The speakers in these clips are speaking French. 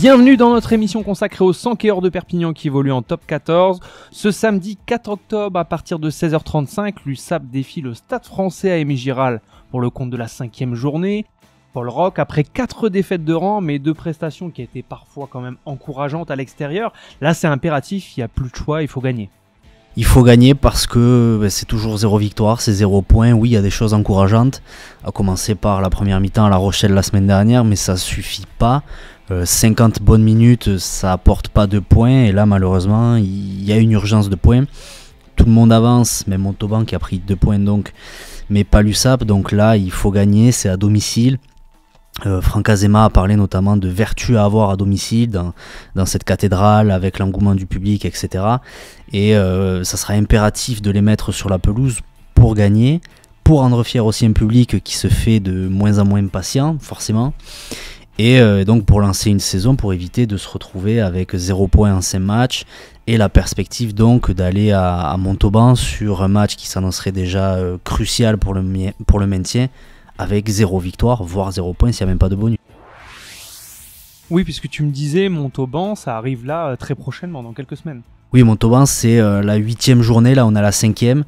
Bienvenue dans notre émission consacrée aux Sankéors de Perpignan qui évoluent en top 14. Ce samedi 4 octobre à partir de 16h35, l'USAP défie le Stade Français à Aimé-Giral pour le compte de la 5e journée. Paul Roch, après 4 défaites de rang, mais 2 prestations qui étaient parfois quand même encourageantes à l'extérieur, là c'est impératif, il n'y a plus de choix, il faut gagner. Il faut gagner parce que c'est toujours 0 victoire, c'est 0 points. Oui, il y a des choses encourageantes, à commencer par la première mi-temps à La Rochelle la semaine dernière, mais ça suffit pas. 50 bonnes minutes, ça apporte pas de points, et là malheureusement, il y a une urgence de points. Tout le monde avance, même Montauban qui a pris 2 points donc, mais pas l'USAP, donc là il faut gagner, c'est à domicile. Franck Azema a parlé notamment de vertus à avoir à domicile dans cette cathédrale avec l'engouement du public, etc. Et ça sera impératif de les mettre sur la pelouse pour gagner, pour rendre fier aussi un public qui se fait de moins en moins patient, forcément. Et donc pour lancer une saison, pour éviter de se retrouver avec 0 points en 5 matchs et la perspective donc d'aller à Montauban sur un match qui s'annoncerait déjà crucial pour le maintien, avec 0 victoire, voire 0 points s'il n'y a même pas de bonus. Oui, puisque tu me disais, Montauban, ça arrive là très prochainement, dans quelques semaines. Oui, Montauban, c'est la 8e journée, là on a la 5e.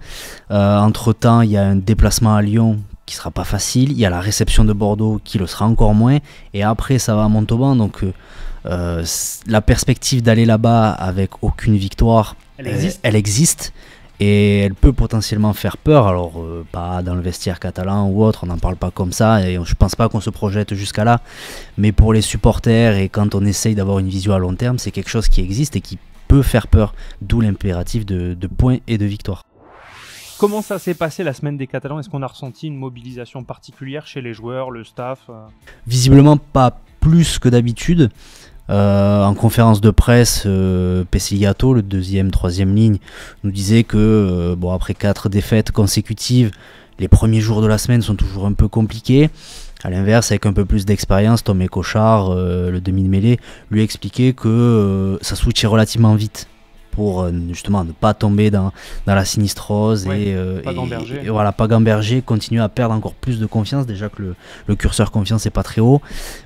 Entre-temps, il y a un déplacement à Lyon qui sera pas facile, il y a la réception de Bordeaux qui le sera encore moins, et après ça va à Montauban, donc la perspective d'aller là-bas avec aucune victoire, elle existe. Et elle peut potentiellement faire peur, alors pas dans le vestiaire catalan ou autre, on n'en parle pas comme ça, et je pense pas qu'on se projette jusqu'à là, mais pour les supporters et quand on essaye d'avoir une vision à long terme, c'est quelque chose qui existe et qui peut faire peur, d'où l'impératif de points et de victoires. Comment ça s'est passé la semaine des Catalans? Est-ce qu'on a ressenti une mobilisation particulière chez les joueurs, le staff? Visiblement pas plus que d'habitude. En conférence de presse, Pessiliato, le 2e, 3e ligne, nous disait que après 4 défaites consécutives, les premiers jours de la semaine sont toujours un peu compliqués. À l'inverse, avec un peu plus d'expérience, Tom Cochard, le demi de mêlée, lui expliquait que ça switchait relativement vite pour justement ne pas tomber dans la sinistrose, ouais, et voilà, pas gamberger, continuer à perdre encore plus de confiance, déjà que le curseur confiance n'est pas très haut,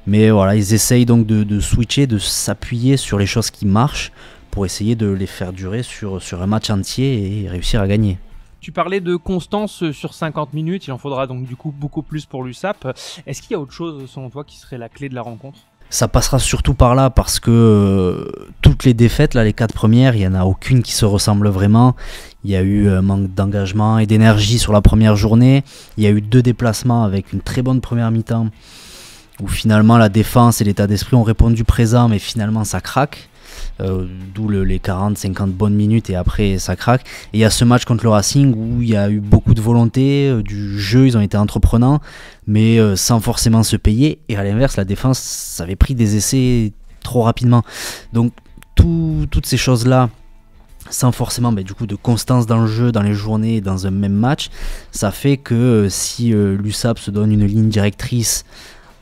mais voilà, ils essayent donc de switcher, de s'appuyer sur les choses qui marchent pour essayer de les faire durer sur un match entier et réussir à gagner. Tu parlais de constance sur 50 minutes, il en faudra donc du coup beaucoup plus pour l'USAP. Est-ce qu'il y a autre chose selon toi qui serait la clé de la rencontre? Ça passera surtout par là parce que toutes les défaites, là, les 4 premières, il n'y en a aucune qui se ressemble vraiment. Il y a eu un manque d'engagement et d'énergie sur la première journée. Il y a eu 2 déplacements avec une très bonne première mi-temps où finalement la défense et l'état d'esprit ont répondu présent, mais finalement ça craque. D'où les 40-50 bonnes minutes et après ça craque. Et il y a ce match contre le Racing où il y a eu beaucoup de volonté, du jeu, ils ont été entreprenants, mais sans forcément se payer. Et à l'inverse, la défense avait pris des essais trop rapidement. Donc toutes ces choses-là, sans forcément du coup de constance dans le jeu, dans les journées, dans un même match, ça fait que si l'USAP se donne une ligne directrice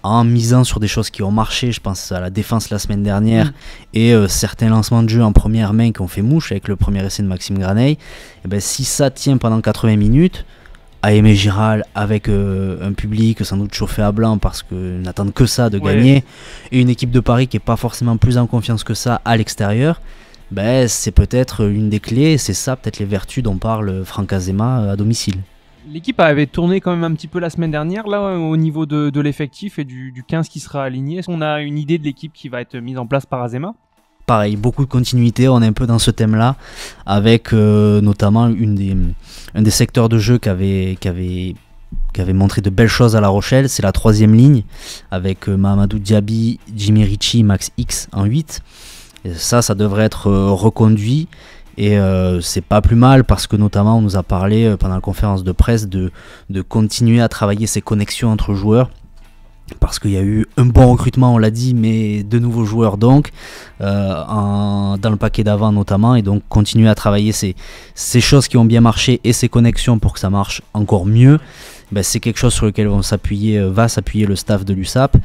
en misant sur des choses qui ont marché, je pense à la défense la semaine dernière et certains lancements de jeu en première main qui ont fait mouche avec le premier essai de Maxime Graneille, et si ça tient pendant 80 minutes à Aimé-Giral avec un public sans doute chauffé à blanc parce qu'ils n'attendent que ça de gagner, et une équipe de Paris qui n'est pas forcément plus en confiance que ça à l'extérieur, c'est peut-être une des clés, c'est ça peut-être les vertus dont parle Franck Azema à domicile. L'équipe avait tourné quand même un petit peu la semaine dernière là au niveau de l'effectif et du 15 qui sera aligné. Est-ce qu'on a une idée de l'équipe qui va être mise en place par Azema? Pareil, beaucoup de continuité, on est un peu dans ce thème-là, avec notamment un des secteurs de jeu qui avait montré de belles choses à La Rochelle, c'est la 3e ligne, avec Mahamadou Diaby, Jimmy Ritchie, Max X en 8. Et ça devrait être reconduit. Et c'est pas plus mal parce que notamment on nous a parlé pendant la conférence de presse de continuer à travailler ces connexions entre joueurs, parce qu'il y a eu un bon recrutement, on l'a dit, mais de nouveaux joueurs donc dans le paquet d'avant notamment, et donc continuer à travailler ces choses qui ont bien marché et ces connexions pour que ça marche encore mieux. C'est quelque chose sur lequel va s'appuyer le staff de l'USAP.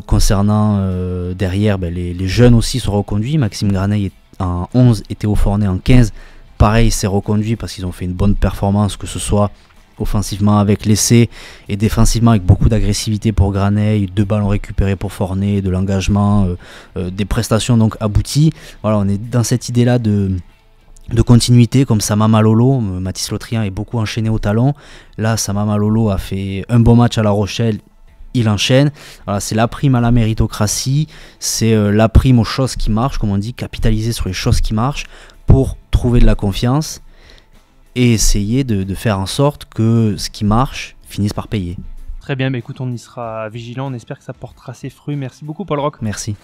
Concernant derrière, les jeunes aussi sont reconduits. Maxime Graneille en 11 et Théo Fornet en 15, pareil, c'est reconduit parce qu'ils ont fait une bonne performance, que ce soit offensivement avec l'essai et défensivement avec beaucoup d'agressivité pour Graney, 2 ballons récupérés pour Forney, de l'engagement, des prestations donc abouties. Voilà, on est dans cette idée-là de continuité, comme Sama Malolo. Mathis Lotrian est beaucoup enchaîné au talon. Là, Sama Malolo a fait un bon match à La Rochelle, il enchaîne. Voilà, c'est la prime à la méritocratie, c'est la prime aux choses qui marchent, comme on dit, capitaliser sur les choses qui marchent pour trouver de la confiance et essayer de faire en sorte que ce qui marche finisse par payer. Très bien, écoute, on y sera vigilant, on espère que ça portera ses fruits. Merci beaucoup Paul Roch. Merci.